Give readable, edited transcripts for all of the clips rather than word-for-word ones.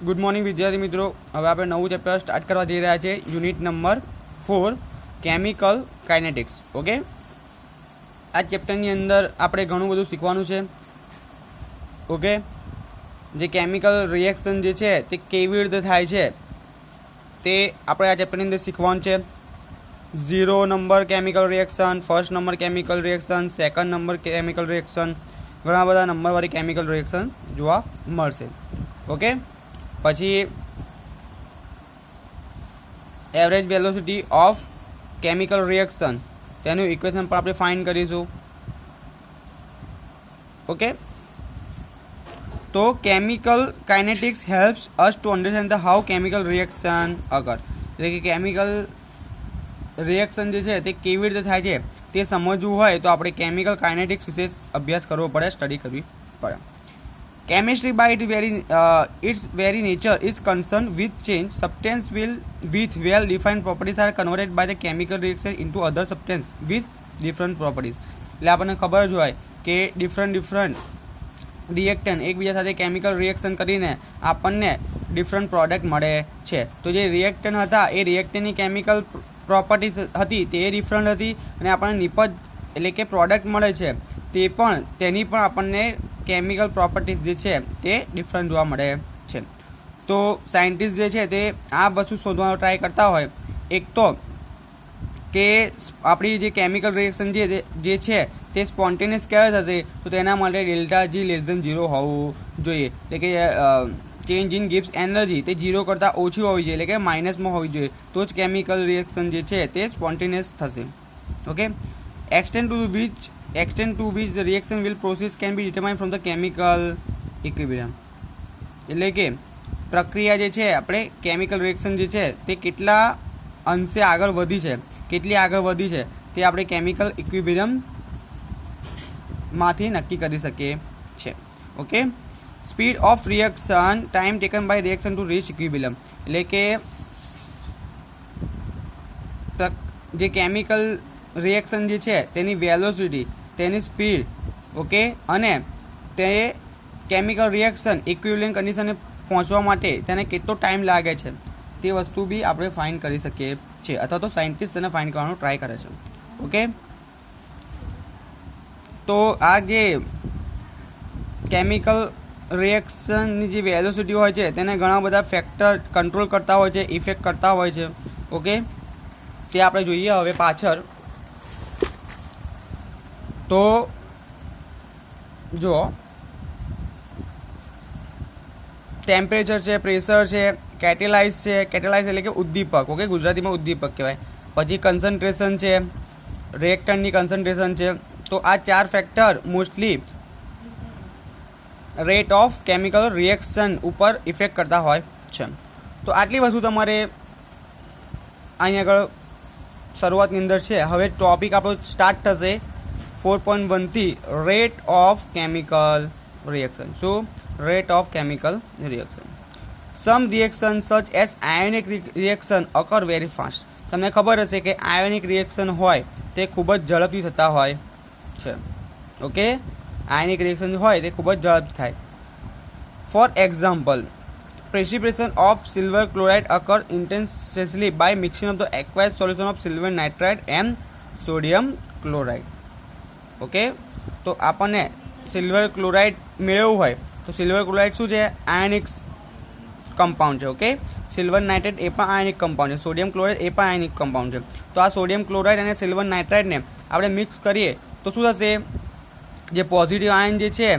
Good morning વિદ્યાર્થી મિત્રો. હવે આપણે નવું ચેપ્ટર સ્ટાર્ટ કરવા જઈ રહ્યા છે. Unit number 4 chemical kinetics. Okay, આ ચેપ્ટરની અંદર આપણે ઘણું બધું શીખવાનું છે. ઓકે, જે કેમિકલ રિએક્શન જે છે તે કેવી રીતે થાય છે તે આપણે આ ચેપ્ટરની અંદર શીખવાનું છે. 0 number chemical reaction, first number chemical reaction, second number chemical reaction, ઘણા બધા નંબરવાળી કેમિકલ રિએક્શન જોવા મળશે. ઓકે, પછી average velocity of chemical reaction તેનું ઇક્વેશન પણ આપણે ફાઇન્ડ કરીશું. ઓકે, તો chemical kinetics helps us to understand the how chemical reaction occur, એટલે કે કેમિકલ રિએક્શન જે છે તે કેવી રીતે થાય છે તે સમજવું હોય તો આપણે કેમિકલ કાઇનેટિક્સ વિશે અભ્યાસ કરવો પડે, સ્ટડી કરવી પડે. Chemistry by its very nature is concerned with change. Substance with well-defined properties are converted by the chemical reaction into other substance with different properties. એટલે આપણને ખબર જ હોય કે ડિફરન્ટ રિએક્ટન્ટ એકબીજા સાથે કેમિકલ રિએક્શન કરીને આપણને ડિફરન્ટ પ્રોડક્ટ મળે છે. તો જે રિએક્ટન્ટ હતા એ રિએક્ટન્ટની કેમિકલ પ્રોપર્ટીઝ હતી તે ડિફરન્ટ હતી, અને આપણને નિપજ એટલે કે પ્રોડક્ટ મળે છે તે પણ તેની પણ આપણને કેમિકલ પ્રોપર્ટીઝ જે છે તે ડિફરન્ટ જોવા મળે છે. તો સાયન્ટિસ્ટ જે છે તે આ વસ્તુ શોધવાનો ટ્રાય કરતા હોય, એક તો કે આપણી જે કેમિકલ રિએક્શન જે છે તે સ્પોન્ટેનિયસ ક્યારે થશે, તો તેના માટે ડેલ્ટા જી <0 હોવું જોઈએ, એટલે કે ચેન્જ ઇન ગિવ્સ એનર્જી તે 0 કરતાં ઓછી હોવી જોઈએ, એટલે કે માઇનસમાં હોવી જોઈએ, તો જ કેમિકલ રિએક્શન જે છે તે સ્પોન્ટેનિયસ થશે. Okay, extent to which the reaction will process can be determined from the chemical equilibrium. એટલે કે પ્રક્રિયા જે છે આપણે કેમિકલ રિએક્શન જે છે તે કેટલા અંશે આગળ વધી છે, કેટલી આગળ વધી છે તે આપણે કેમિકલ ઇક્વિલિબ્રિયમ માંથી નક્કી કરી શકીએ છીએ. Okay, speed of reaction, time taken by reaction to reach equilibrium, એટલે કે જે કેમિકલ રિએક્શન જે છે તેની વેલોસિટી, તેની સ્પીડ, ઓકે, અને તે કેમિકલ રિએક્શન ઇક્વિલિબ્રિયમ કન્ડિશને પહોંચવા માટે તેને કેટલો ટાઈમ લાગે છે તે વસ્તુ બી આપણે ફાઇન્ડ કરી શકીએ છીએ, અથવા તો સાયન્ટિસ્ટ તેને ફાઇન્ડ કરવાનો ટ્રાય કરે છે. ઓકે, તો આ જે કેમિકલ રિએક્શનની જે વેલોસિટી હોય છે તેને ઘણા બધા ફેક્ટર કંટ્રોલ કરતા હોય છે, ઇફેક્ટ કરતા હોય છે. ઓકે, તે આપણે જોઈએ હવે પાછળ. તો જો ટેમ્પરેચર છે, પ્રેશર છે, કેટેલાઇઝ છે, કેટેલાઇઝ એટલે કે ઉદ્દીપક, ઓકે, ગુજરાતીમાં ઉદ્દીપક કહેવાય, પછી કન્સન્ટ્રેશન છે, રિએક્ટન્ટની કન્સન્ટ્રેશન છે. તો આ 4 factor mostly rate of chemical reaction ઉપર ઇફેક્ટ કરતા હોય છે. તો આટલી વસ્તુ તમારે અહીં આગળ શરૂઆતની અંદર છે. હવે ટોપિક આપણો સ્ટાર્ટ થશે 4.1 થી રેટ ઓફ કેમિકલ રિએક્શન. શું? Rate of chemical reaction. Some reaction such as ionic reaction occur very fast. તમને ખબર હશે કે આયોનિક રિએક્શન હોય તે ખૂબ જ ઝડપથી થતા હોય છે. ઓકે, આયોનિક રિએક્શન હોય તે ખૂબ જ ઝડપથી થાય. For example, precipitation of silver chloride occurs intensely by mixing of the aqueous solution of silver nitrate and sodium chloride. Okay, તો આપણને સિલ્વર ક્લોરાઇડ મેળવવું હોય તો સિલ્વર ક્લોરાઇડ શું છે? આયનિક કમ્પાઉન્ડ છે. ઓકે, સિલ્વર નાઇટ્રેટ એ પણ આયનિક કમ્પાઉન્ડ છે, સોડિયમ ક્લોરાઇડ એ પણ આયનિક કમ્પાઉન્ડ છે. તો આ સોડિયમ ક્લોરાઇડ અને સિલ્વર નાઇટ્રાઇડને આપણે મિક્સ કરીએ તો શું થશે? જે પોઝિટિવ આયન જે છે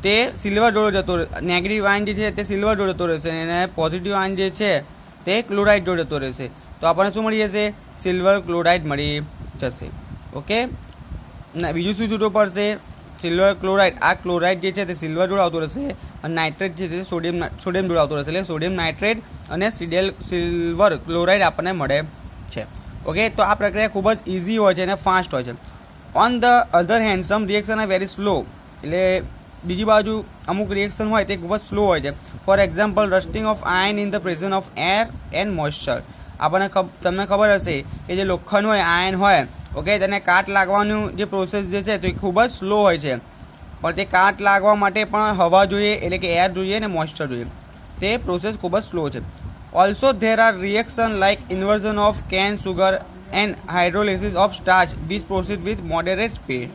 તે સિલ્વર જોડે જતો રહે, નેગેટિવ આયન જે છે તે સિલ્વર જોડે જતો રહેશે, અને પોઝિટિવ આયન જે છે તે ક્લોરાઇડ જોડે જતો રહેશે. તો આપણને શું મળી જશે? સિલ્વર ક્લોરાઇડ મળી જશે. ઓકે, ના બીજું શું છૂટું પડશે? Silver chloride. આ ક્લોરાઇડ જે છે તે સિલ્વર જોડે આવતો રહેશે, અને નાઇટ્રેટ જે છે સોડિયમ જોડે આવતો રહેશે, એટલે સોડિયમ નાઇટ્રેટ અને સિલ્વર ક્લોરાઇડ આપણને મળે છે. ઓકે, તો આ પ્રક્રિયા ખૂબ જ ઇઝી હોય છે અને ફાસ્ટ હોય છે. On the other hand some reaction are very slow, એટલે બીજી બાજુ અમુક રિએક્શન હોય તે ખૂબ જ સ્લો હોય છે. For example, rusting of iron in the presence of air and moisture. આપણને તમને ખબર હશે કે જે લોખંડ હોય, આયન હોય, ઓકે, તેને કાટ લાગવાનું જે પ્રોસેસ જે છે તે ખૂબ જ સ્લો હોય છે, પણ તે કાટ લાગવા માટે પણ હવા જોઈએ, એટલે કે એર જોઈએ, અને મોઇસ્ચર જોઈએ. તે પ્રોસેસ ખૂબ જ સ્લો છે. Also there are reaction like inversion of can sugar and hydrolysis of starch which proceed with moderate speed.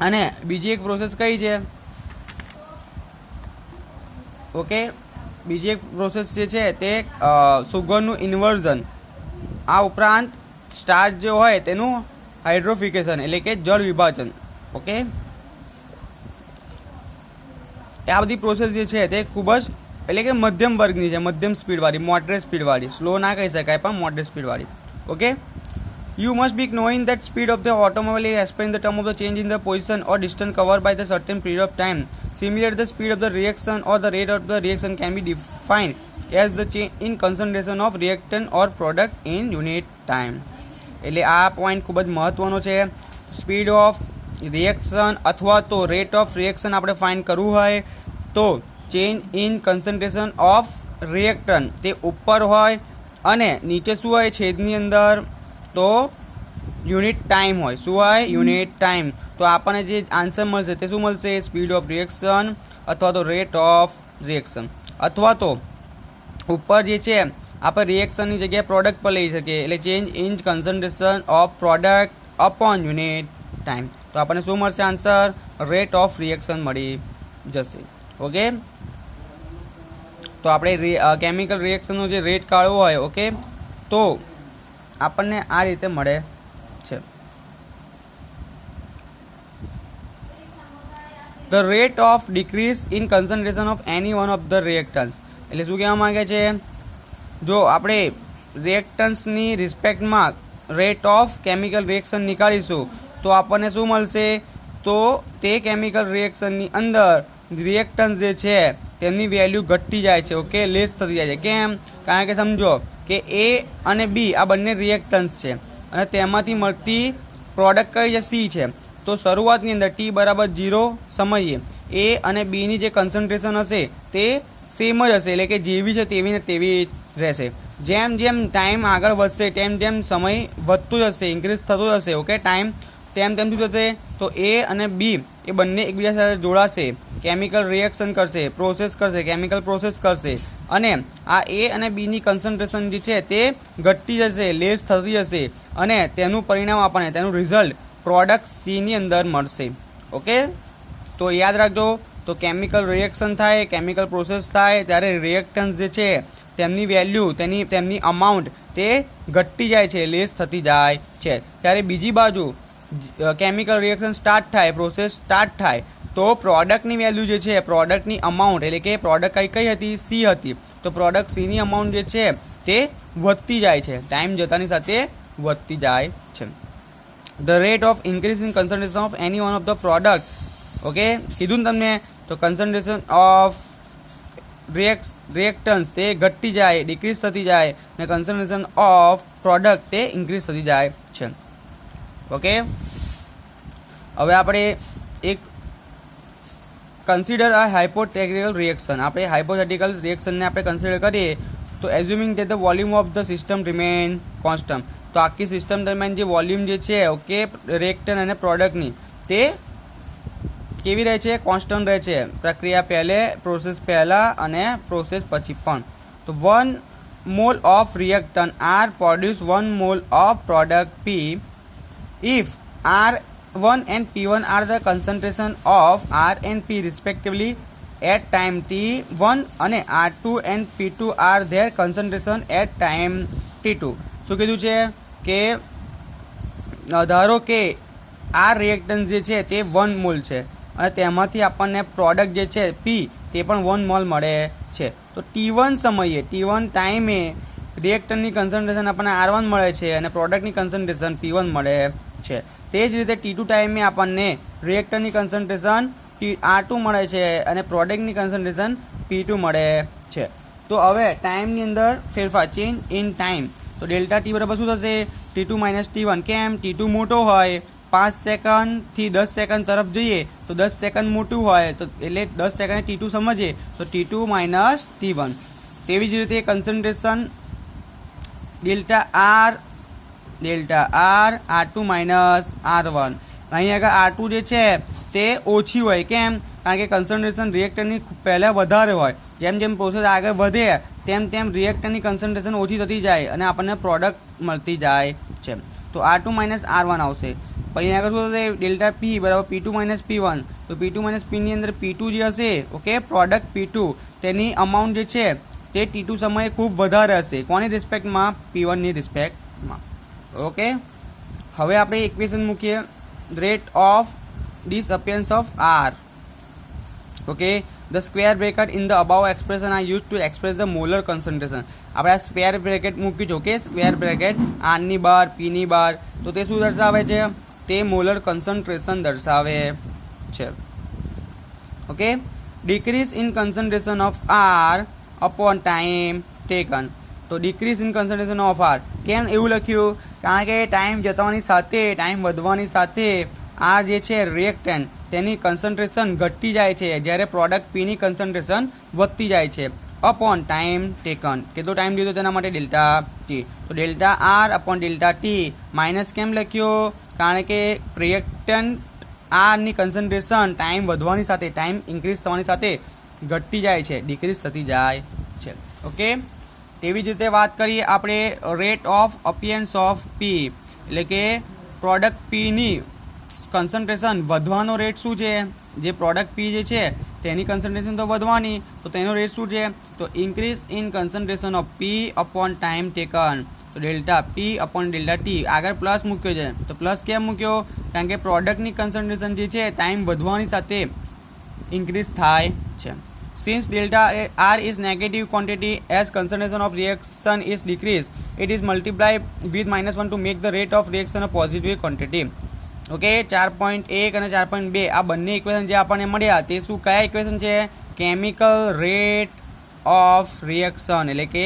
અને બીજી એક પ્રોસેસ કઈ છે? ઓકે, બીજી એક પ્રોસેસ જે છે તે સુગરનું ઇન્વર્ઝન, આ ઉપરાંત સ્ટાર્ચ જે હોય તેનું હાઇડ્રોફિકેશન એટલે કે જળ વિભાજન. ઓકે, આ બધી પ્રોસેસ જે છે તે ખૂબ જ એટલે કે મધ્યમ વર્ગની છે, મધ્યમ સ્પીડવાળી, મોડરેટ સ્પીડવાળી, સ્લો ના કહી શકાય પણ મોડરેટ સ્પીડવાળી. Okay, you must be knowing that speed of the automobile is explained in the term of the change in the position or distance covered by the certain period of time. Similarly, the speed of the reaction or the rate of the reaction can be defined as the change in concentration of reactant or product in unit time. એટલે આ point ખૂબ જ મહત્વનો છે. Speed of reaction અથવા તો rate of reaction આપણે find કરવું હોય તો change in concentration of reactant તે ઉપર હોય અને નીચે શું હોય છેદની અંદર તો યુનિટ ટાઈમ હોય. શું હોય? Unit time. તો આપણને જે આન્સર મળશે તે શું મળશે? સ્પીડ ઓફ રિએક્શન અથવા તો રેટ ઓફ રિએક્શન. અથવા તો ઉપર જે છે આપણે રિએક્શનની જગ્યાએ પ્રોડક્ટ પર લઈ શકીએ એટલે change in concentration of product upon unit time. તો આપણને શું મળશે આન્સર? રેટ ઓફ રિએક્શન મળી જશે. ઓકે, તો આપણે કેમિકલ રિએક્શનનો જે રેટ કાઢવો હોય ઓકે તો આપણને આ રીતે મળે છે. The rate of decrease in concentration of any one of the reactance. એટલે શું કહેવા માંગે છે? જો આપણે રિએક્ટન્સની રિસ્પેક્ટમાં રેટ ઓફ કેમિકલ રિએક્શન નીકાળીશું તો આપણને શું મળશે? તો તે કેમિકલ રિએક્શનની અંદર રિએક્ટન્સ જે છે તેમની વેલ્યુ ઘટતી જાય છે. ઓકે, લેસ થતી જાય છે. કેમ? કારણ કે સમજો કે એ અને બી આ બંને રિએક્ટન્સ છે અને તેમાંથી મળતી પ્રોડક્ટ કઈ છે? સી છે. તો શરૂઆતની અંદર ટી બરાબર 0 સમયે એ અને બીની જે કન્સન્ટ્રેશન હશે તે સેમ જ હશે એટલે કે જેવી છે તેવી ને તેવી રહેશે. જેમ જેમ ટાઈમ આગળ વધશે તેમ તેમ સમય વધતો જશે, ઇન્ક્રીઝ થતો જશે. ઓકે, ટાઈમ તેમ તેમ શું થશે? તો એ અને બી એ બંને એકબીજા સાથે જોડાશે, કેમિકલ રિએક્શન કરશે, પ્રોસેસ કરશે, કેમિકલ પ્રોસેસ કરશે અને આ એ અને બીની કન્સન્ટ્રેશન જે છે તે ઘટતી જશે, લેસ થતી જશે અને તેનું પરિણામ આપણને તેનું રિઝલ્ટ પ્રોડક્ટ સીની અંદર મળશે. ઓકે, તો યાદ રાખજો. તો કેમિકલ રિએક્શન થાય, કેમિકલ પ્રોસેસ થાય ત્યારે રિએક્ટન્સ જે છે તેમની વેલ્યુ તેમની અમાઉન્ટ તે ઘટતી જાય છે, લેસ થતી જાય છે. ત્યારે બીજી બાજુ કેમિકલ રિએક્શન સ્ટાર્ટ થાય, પ્રોસેસ સ્ટાર્ટ થાય તો પ્રોડક્ટની વેલ્યુ જે છે, પ્રોડક્ટની અમાઉન્ટ એટલે કે પ્રોડક્ટ કઈ હતી? સી હતી. તો પ્રોડક્ટ સીની અમાઉન્ટ જે છે તે વધતી જાય છે, ટાઈમ જતાની સાથે વધતી જાય છે. The rate of increase in concentration of any one of the product. Okay, કીધું ને તમને. તો કન્સન્ટ્રેશન ઓફ રિએક્ટન્સ તે ઘટતી જાય, ડિક્રીઝ થતી જાય અને કન્સન્ટ્રેશન ઓફ પ્રોડક્ટ તે ઇન્ક્રીઝ થતી જાય છે. ઓકે, હવે આપણે એક કન્સિડર આ હાઇપોથેટિકલ રિએક્શન. આપણે હાઇપોથેટિકલ રિએક્શનને આપણે કન્સિડર કરીએ તો assuming that the volume of the system remain constant. તો આખી સિસ્ટમ દરમિયાન જે વોલ્યુમ જે છે ઓકે રિએક્ટન્ટ અને પ્રોડક્ટની તે કેવી રહે છે? કોન્સ્ટન્ટ રહે છે. પ્રક્રિયા પહેલે, પ્રોસેસ પહેલા અને પ્રોસેસ પછી પણ. તો 1 mole of reactant R produce 1 mole of product P if R1 and P1 are the concentration of R and P respectively at time T1 અને R2 and P2 are their concentration at time T2. શું કીધું છે કે ધારો કે આ reactance જે છે તે 1 મોલ છે અને તેમાંથી આપણને પ્રોડક્ટ જે છે પી તે પણ 1 મોલ મળે છે. તો T1 સમયે, T1 ટાઈમે રિએક્ટરની કન્સન્ટ્રેશન આપણને R1 મળે છે અને પ્રોડક્ટની કન્સન્ટ્રેશન P1 મળે છે. તે જ રીતે T2 ટાઈમે આપણને રિએક્ટરની કન્સન્ટ્રેશન R2 મળે છે અને પ્રોડક્ટની કન્સન્ટ્રેશન P2 મળે છે. તો હવે ટાઈમની અંદર ફેરફાર, ચેન્જ ઇન ટાઈમ. તો ડેલ્ટા ટી બરાબર શું થશે? T2 minus T1. કેમ? T2 મોટો હોય, 5 સેકન્ડથી 10 સેકન્ડ તરફ જઈએ તો 10 સેકન્ડ મોટું હોય તો એટલે 10 સેકન્ડ T2 સમજીએ તો T2 માઇનસ T1. તેવી જ રીતે concentration delta R R2 minus R1. અહીં આગળ R2 જે છે તે ઓછી હોય. કેમ? કારણ કે કન્સન્ટ્રેશન રિએક્ટરની પહેલાં વધારે હોય, જેમ જેમ પ્રોસેસ આગળ વધે તેમ તેમ રિએક્ટરની કન્સન્ટ્રેશન ઓછી થતી જાય અને આપણને પ્રોડક્ટ મળતી જાય છે. તો R2 માઇનસ R1 આવશે. પછી આગળ શું થશે? ડેલ્ટા પી બરાબર P2 માઇનસ P1. તો P2 માઇનસ Pની અંદર P2 જે હશે, ઓકે, પ્રોડક્ટ P2 તેની અમાઉન્ટ જે છે તે T2 સમયે ખૂબ વધારે હશે. કોની રિસ્પેક્ટમાં? P1ની રિસ્પેક્ટમાં. ઓકે, હવે આપણે ઇક્વેશન મૂકીએ. Rate of disappearance of R. Okay, the square bracket in the above expression are used to express the molar concentration. આપણે આ સ્ક્વેર બ્રેકેટ મૂક્યું છે. ઓકે, સ્ક્વેર બ્રેકેટ R ની બાર P ની બાર, તો તે શું દર્શાવે છે? તે મોલર કન્સન્ટ્રેશન દર્શાવે છે. Okay, decrease in concentration of R upon time taken. તો decrease in concentration of R કેમ એવું લખ્યું? કારણ કે ટાઈમ જતાની સાથે, ટાઈમ વધવાની સાથે આ જે છે રિએક્ટન્ટ તેની કન્સન્ટ્રેશન ઘટતી જાય છે, જ્યારે પ્રોડક્ટ પી ની કન્સન્ટ્રેશન વધતી જાય છે. અપોન ટાઈમ ટેકન, કેટલો ટાઈમ લીધો તેના માટે? Delta T. તો delta R upon delta T minus કેમ લખ્યો? કારણ કે રિએક્ટન્ટ આર ની કન્સન્ટ્રેશન ટાઈમ વધવાની સાથે, ટાઈમ ઇન્ક્રીઝ થવાની સાથે ઘટતી જાય છે, ડિક્રીઝ થતી જાય છે. ઓકે, તેવી જ રીતે વાત કરીએ આપણે રેટ ઓફ અપિયરન્સ ઓફ પી, એટલે કે પ્રોડક્ટ પી ની કન્સન્ટ્રેશન વધવાનો રેટ શું છે? જે પ્રોડક્ટ પી જે છે તેની કન્સન્ટ્રેશન તો વધવાની, તો તેનો રેટ શું છે? તો increase in concentration of P upon time taken. તો delta P upon delta T. આગળ પ્લસ મૂક્યો છે, તો પ્લસ કેમ મૂક્યો? કારણ કે પ્રોડક્ટની કન્સન્ટ્રેશન જે છે ટાઈમ વધવાની સાથે ઇન્ક્રીઝ થાય છે. Since delta R is negative quantity as concentration of reaction is decrease, it is multiply with -1 to make the rate of reaction a positive quantity. Okay, 4.1 અને 4.2 આ બંને ઇક્વેશન જે આપણને મળ્યા તે શું, કયા ઇક્વેશન છે? કેમિકલ રેટ ઓફ રિએક્શન, એટલે કે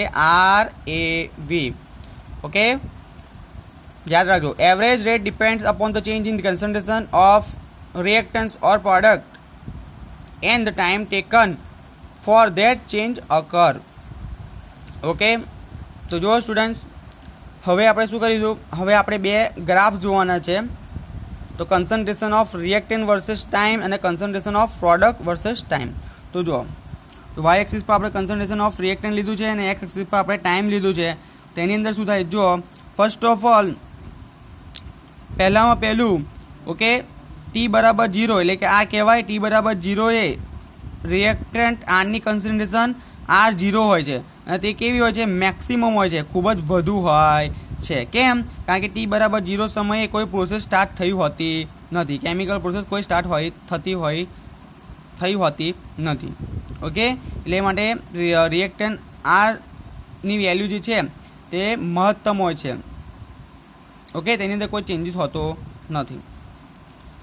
RAV. ઓકે, યાદ રાખજો. Average rate depends upon the change in the concentration of reactance or product and the time taken for that change અકર. Okay, તો જો સ્ટુડન્ટ્સ, હવે આપણે શું કરીશું? હવે આપણે બે ગ્રાફ જોવાના છે. તો concentration of reactant versus time અને concentration of product versus time. તો જો, તો વાય એક્સિસ પર આપણે કન્સન્ટ્રેશન ઓફ રિએક્ટન્ટ લીધું છે અને એક્સ એક્સિસ પર આપણે ટાઈમ લીધું છે. તેની અંદર શું થાય? જો, ફર્સ્ટ ઓફ ઓલ પહેલામાં પહેલું, ઓકે, ટી બરાબર 0, એટલે કે આ કહેવાય ટી બરાબર 0 એ રિએક્ટન્ટ આરની કન્સન્ટ્રેશન R0 હોય છે અને તે કેવી હોય છે? મેક્સિમમ હોય છે, ખૂબ જ વધુ હોય છે. કેમ? કારણ કે ટી બરાબર 0 સમયે કોઈ પ્રોસેસ સ્ટાર્ટ થઈ હોતી નથી, કેમિકલ પ્રોસેસ કોઈ સ્ટાર્ટ થઈ હોતી નથી. ઓકે, એટલે માટે રિએક્ટન્ટ આરની વેલ્યુ જે છે તે મહત્તમ હોય છે. ઓકે, તેની અંદર કોઈ ચેન્જીસ હોતો નથી.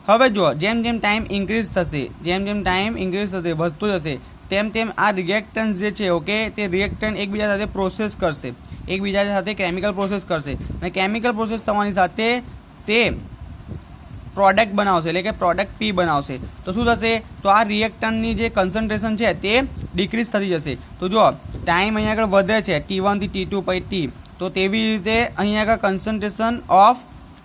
હવે જો, જેમ જેમ ટાઈમ ઇન્ક્રીઝ થશે, જેમ જેમ ટાઈમ ઇન્ક્રીઝ થશે, વધતો જશે, તેમ તેમ આ રિએક્ટન્સ જે છે, ઓકે, તે રિએક્ટન્ટ એકબીજા સાથે પ્રોસેસ કરશે, એકબીજા સાથે કેમિકલ પ્રોસેસ કરશે અને કેમિકલ પ્રોસેસ થવાની સાથે તે પ્રોડક્ટ બનાવશે, એટલે કે પ્રોડક્ટ પી બનાવશે. તો શું થશે? તો આ રિએક્ટન્ટની જે કન્સન્ટ્રેશન છે તે ડિક્રીઝ થતી જશે. તો જો, ટાઈમ અહીંયા આગળ વધે છે T1 થી T2 પછી T, તો તેવી રીતે અહીંયા આગળ કન્સન્ટ્રેશન ઓફ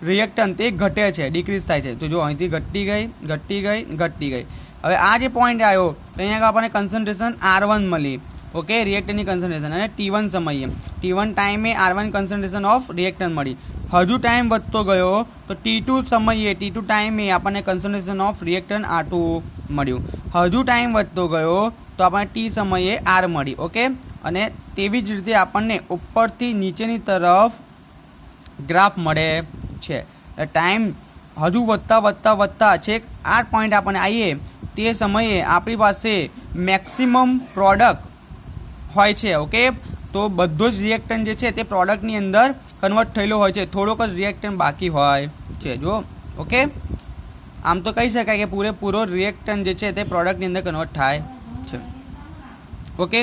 રિએક્ટન્ટ તે ઘટે છે, ડિક્રીઝ થાય છે. તો જો, અહીંથી ઘટતી ગઈ. હવે આ જે પોઈન્ટ આવ્યો તો અહીંયા આગળ આપણને કન્સન્ટ્રેશન R1 મળી. ઓકે, રિએક્ટન્ટની કન્સન્ટ્રેશન અને T1 સમયે, T1 ટાઈમે R1 કન્સન્ટ્રેશન ઓફ રિએક્ટન્ટ મળી. હજુ ટાઈમ વધતો ગયો તો T2 સમયે, T2 ટાઈમે આપણને કન્સન્ટ્રેશન ઓફ રિએક્ટન્ટ R2 મળ્યું. હજુ ટાઈમ વધતો ગયો તો આપણને T સમયે R મળી. ઓકે, અને તેવી જ રીતે આપણને ઉપરથી નીચેની તરફ ગ્રાફ મળે છે. ટાઈમ હજુ વધતા છેક આ પોઈન્ટ આપણને આવીએ તે સમયે આપણી પાસે મેક્સિમમ પ્રોડક્ટ હોય છે. ઓકે, તો બધો જ રિએક્ટન્ટ જે છે તે પ્રોડક્ટની અંદર કન્વર્ટ થયેલો હોય છે, થોડોક જ રિએક્ટન્ટ બાકી હોય છે. જો, ઓકે, આમ તો કહી શકાય કે પૂરેપૂરો રિએક્ટન્ટ જે છે તે પ્રોડક્ટની અંદર કન્વર્ટ થાય છે. ઓકે,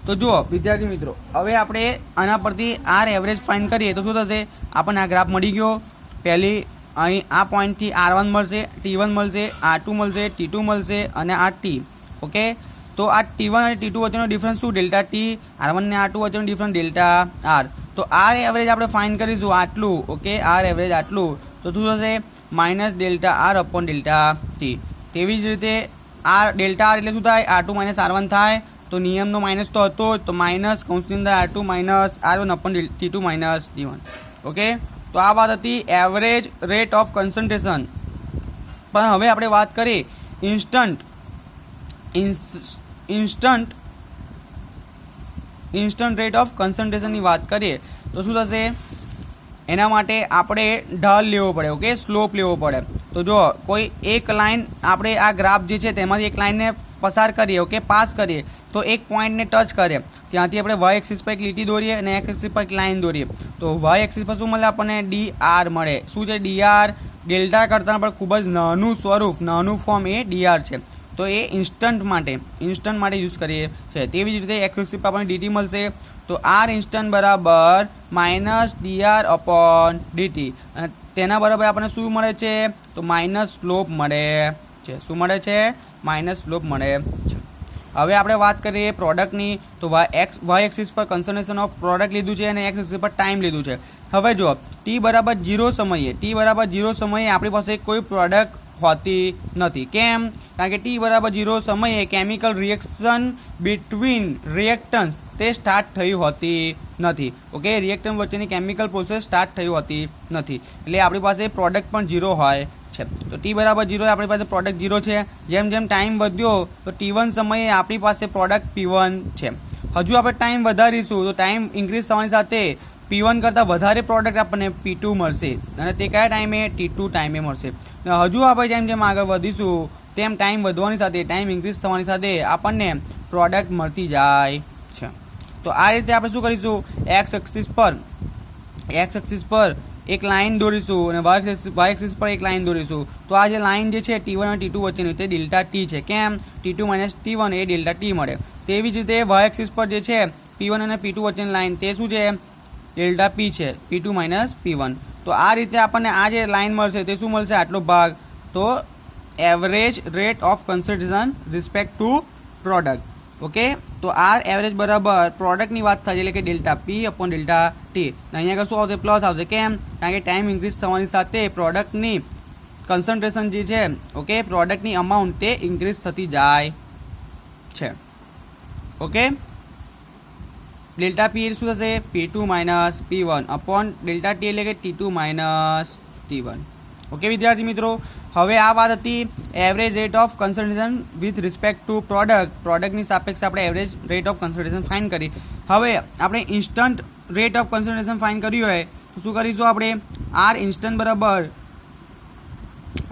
તો જુઓ વિદ્યાર્થી મિત્રો, હવે આપણે આના પરથી આર એવરેજ ફાઇન્ડ કરીએ તો શું થશે? આપણને આ ગ્રાફ મળી ગયો. પહેલી અહીં આ પોઈન્ટથી R1 મળશે, T1 મળશે, R2 મળશે, T2 મળશે અને આ T. ઓકે, તો આ T1 અને T2 વચ્ચેનો ડિફરન્સ શું? Delta T. R1 અને R2 વચ્ચેનો ડિફરન્સ ડેલ્ટા આર. તો આર એવરેજ આપણે ફાઇન્ડ કરીશું આટલું. ઓકે, આર એવરેજ આટલું, તો શું થશે? Minus delta R upon delta T. તેવી જ રીતે આર ડેલ્ટા આર એટલે શું થાય, R2 માઇનસ R1 થાય. તો નિયમનો માઇનસ તો હતો જ, તો માઇનસ કૌંસની અંદર R2 minus R1 upon T2 minus T1. Okay, તો આ વાત હતી એવરેજ રેટ ઓફ કન્સન્ટ્રેશન. પણ હવે આપણે વાત કરીએ ઇન્સ્ટન્ટ રેટ ઓફ કન્સન્ટ્રેશનની વાત કરીએ તો શું થશે, એના માટે આપણે ઢાલ લેવો પડે. ઓકે, સ્લોપ લેવો પડે. તો જો કોઈ એક લાઈન આપણે આ ગ્રાફ જે છે તેમાંથી એક લાઈનને પસાર કરીએ, ઓકે, પાસ કરીએ, તો એક પોઈન્ટને ટચ કરે, ત્યાંથી આપણે વાય એક્સિસ પર એક લીટી દોરીએ અને એક્સ એક્સિસ પર એક લાઈન દોરીએ. તો વાય એક્સિસ પર શું મળે આપણને, DR મળે. શું છે, DR ડેલ્ટા કરતાં પણ ખૂબ જ નાનું સ્વરૂપ, નાનું ફોર્મ એ DR છે. તો એ ઇન્સ્ટન્ટ માટે યુઝ કરીએ છીએ. તેવી જ રીતે એક્સ એક્સિસ પર આપણને DT મળશે. તો R ઇન્સ્ટન્ટ બરાબર માઇનસ DR અપોન DT, અને તેના બરાબર આપણને શું મળે છે, તો માઇનસ સ્લોપ મળે છે. શું મળે છે, માઇનસ સ્લોપ મળે છે. હવે આપણે વાત કરીએ પ્રોડક્ટની. તો વાય એક્સિસ પર કન્સન્ટ્રેશન ઓફ પ્રોડક્ટ લીધું છે અને એક્સ એક્સિસ પર ટાઈમ લીધું છે. હવે જો T બરાબર 0 સમયે આપણી પાસે કોઈ પ્રોડક્ટ હોતી નથી. કેમ, કારણ કે T બરાબર 0 સમયે કેમિકલ રિએક્શન બિટવીન રિએક્ટન્સ તે સ્ટાર્ટ થઈ હોતી નથી. ઓકે, રિએક્ટન્ટ વચ્ચેની કેમિકલ પ્રોસેસ સ્ટાર્ટ થઈ હોતી નથી, એટલે આપણી પાસે પ્રોડક્ટ પણ 0 હોય છે. તો T બરાબર 0 આપણી પાસે પ્રોડક્ટ 0 છે. જેમ જેમ ટાઈમ વધ્યો તો T1 સમયે આપણી પાસે પ્રોડક્ટ P1 છે. હજુ આપણે ટાઈમ વધારીશું તો ટાઈમ ઇન્ક્રીઝ થવાની સાથે P1 કરતાં વધારે પ્રોડક્ટ આપણને P2 મળશે, અને તે કયા ટાઈમે, T2 ટાઈમે મળશે. હજુ આપણે જેમ જેમ આગળ વધીશું તેમ ટાઈમ વધવાની સાથે, ટાઈમ ઇન્ક્રીઝ થવાની સાથે આપણને પ્રોડક્ટ મળતી જાય છે. તો આ રીતે આપણે શું કરીશું, એક્સ એક્સિસ પર એક લાઈન દોરીશું અને વાય એક્સિસ પર એક લાઈન દોરીશું. તો આ જે લાઈન જે છે T1 અને T2 વચ્ચેની તે ડેલ્ટા T છે. કેમ, T2 માઇનસ T1 એ ડેલ્ટા T મળે. તેવી જ રીતે વાય એક્સિસ પર જે છે P1 અને P2 વચ્ચેની લાઈન તે શું છે, ડેલ્ટા P છે, P2 માઇનસ P1. તો આ રીતે આપણને આ જે લાઈન મળશે તે શું મળશે, આટલો ભાગ. તો average rate of concentration respect to product. Okay, તો આર એવરેજ બરાબર પ્રોડક્ટની વાત થાય એટલે કે delta P upon delta T. અહીંયા આગળ શું આવશે, પ્લસ આવશે. કેમ, કારણ કે ટાઈમ ઇન્ક્રીઝ થવાની સાથે પ્રોડક્ટની કન્સન્ટ્રેશન જે છે, ઓકે, પ્રોડક્ટની અમાઉન્ટ તે ઇન્ક્રીઝ થતી જાય છે. ઓકે, ડેલ્ટા P શું થશે, P2 minus P1 upon delta T એટલે કે T2 માઇનસ T1. ઓકે વિદ્યાર્થી મિત્રો, હવે આ વાત હતી average rate of concentration with respect to પ્રોડક્ટની સાપેક્ષે આપણે average rate of concentration fine કરી. હવે આપણે instant rate of concentration fine કર્યું હોય તો શું કરીશું, આપણે R ઇન્સ્ટન્ટ બરાબર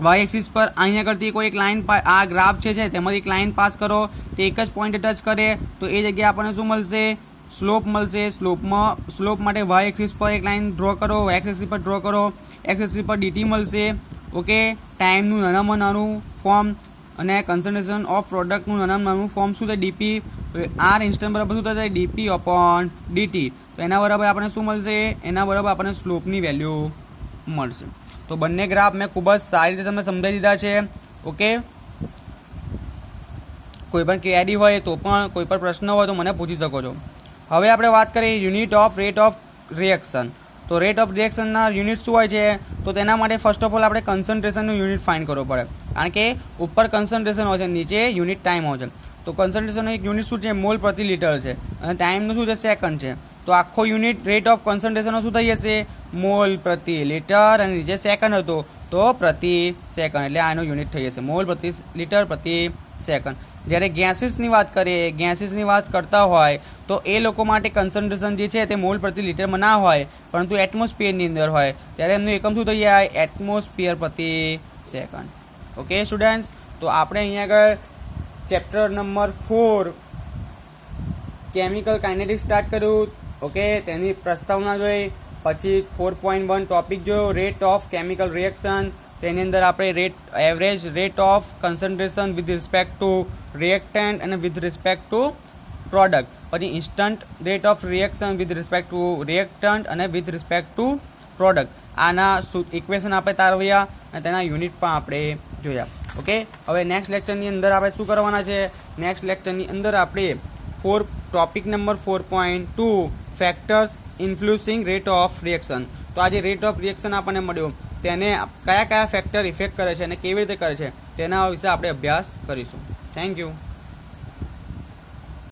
વાય એક્સિસ પર અહીંયા કરતી કોઈ એક લાઈન, આ ગ્રાફ છે તેમાંથી એક લાઈન પાસ કરો, તે એક જ પોઈન્ટ ટચ કરે તો એ જગ્યાએ આપણને શું મળશે, સ્લોપ મળશે. સ્લોપ માટે વાય એક્સિસ પર એક લાઈન ડ્રો કરો, એક્સ એક્સિસ પર ડ્રો કરો, એક્સ એક્સિસ પર DT મળશે. ઓકે, ટાઈમનું નાનામાં નાનું ફોર્મ અને કન્સન્ટ્રેશન ઓફ પ્રોડક્ટનું નાનામાં નાનું ફોર્મ શું છે, DP. R ઇન્સ્ટન્ટ બરાબર શું થશે, DP અપોન DT. તો એના બરાબર આપણને શું મળશે, એના બરાબર આપણને સ્લોપની વેલ્યુ મળશે. તો બંને ગ્રાફ મેં ખૂબ જ સારી રીતે તમને સમજાવી દીધા છે. ઓકે, કોઈ પણ ક્વેરી હોય તો પણ, કોઈ પણ પ્રશ્ન હોય તો મને પૂછી શકો છો. હવે આપણે વાત કરીએ unit off rate of reaction. તો રેટ ઓફ રિએક્શનના યુનિટ શું હોય છે, તો તેના માટે ફર્સ્ટ ઓફ ઓલ આપણે કન્સન્ટ્રેશનનું યુનિટ ફાઇન્ડ કરવું પડે, કારણ કે ઉપર કન્સન્ટ્રેશન હોય છે, નીચે યુનિટ ટાઈમ હોય છે. તો કન્સન્ટ્રેશનનું એક યુનિટ શું છે, મોલ પ્રતિ લીટર છે, અને ટાઈમનું શું છે, સેકન્ડ છે. તો આખો યુનિટ રેટ ઓફ કન્સન્ટ્રેશનનો શું થઈ જશે, મોલ પ્રતિ લીટર, અને નીચે સેકન્ડ હતો તો પ્રતિ સેકન્ડ, એટલે આનો યુનિટ થઈ જશે મોલ પ્રતિ લીટર પ્રતિ સેકન્ડ. જ્યારે ગેસીસની વાત કરતા હોય તો એ લોકો માટે કન્સન્ટ્રેશન જે છે તે મોલ પ્રતિ લીટરમાં ના હોય, પરંતુ એટમોસ્ફિયરની અંદર હોય, ત્યારે એમનું એકમ શું થઈ જાય, એટમોસ્ફિયર પ્રતિ સેકન્ડ. ઓકે સ્ટુડન્ટ્સ, તો આપણે અહીંયા આગળ chapter number 4 chemical kinetics start કર્યું. ઓકે, તેની પ્રસ્તાવના જોઈ, પછી 4.1 ટોપિક જોયો, રેટ ઓફ કેમિકલ રિએક્શન. તેની અંદર આપણે average rate of concentration with respect to reactant અને વિથ રિસ્પેક્ટ ટુ પ્રોડક્ટ. પછી instant rate of reaction with respect to reactant અને વિથ રિસ્પેક્ટ ટુ પ્રોડક્ટ. આના ઇક્વેશન આપણે તારવ્યા અને તેના યુનિટ પણ આપણે જોયા. ઓકે, હવે નેક્સ્ટ લેક્ચરની અંદર આપણે શું કરવાના છે, નેક્સ્ટ લેક્ચરની અંદર આપણે topic number 4.2 factors influencing rate of reaction. તો આ જે રેટ ઓફ રિએક્શન આપણને મળ્યો તેને કયા કયા ફેક્ટર ઇફેક્ટ કરે છે અને કેવી રીતે કરે છે તેના વિશે આપણે અભ્યાસ કરીશું. Thank you.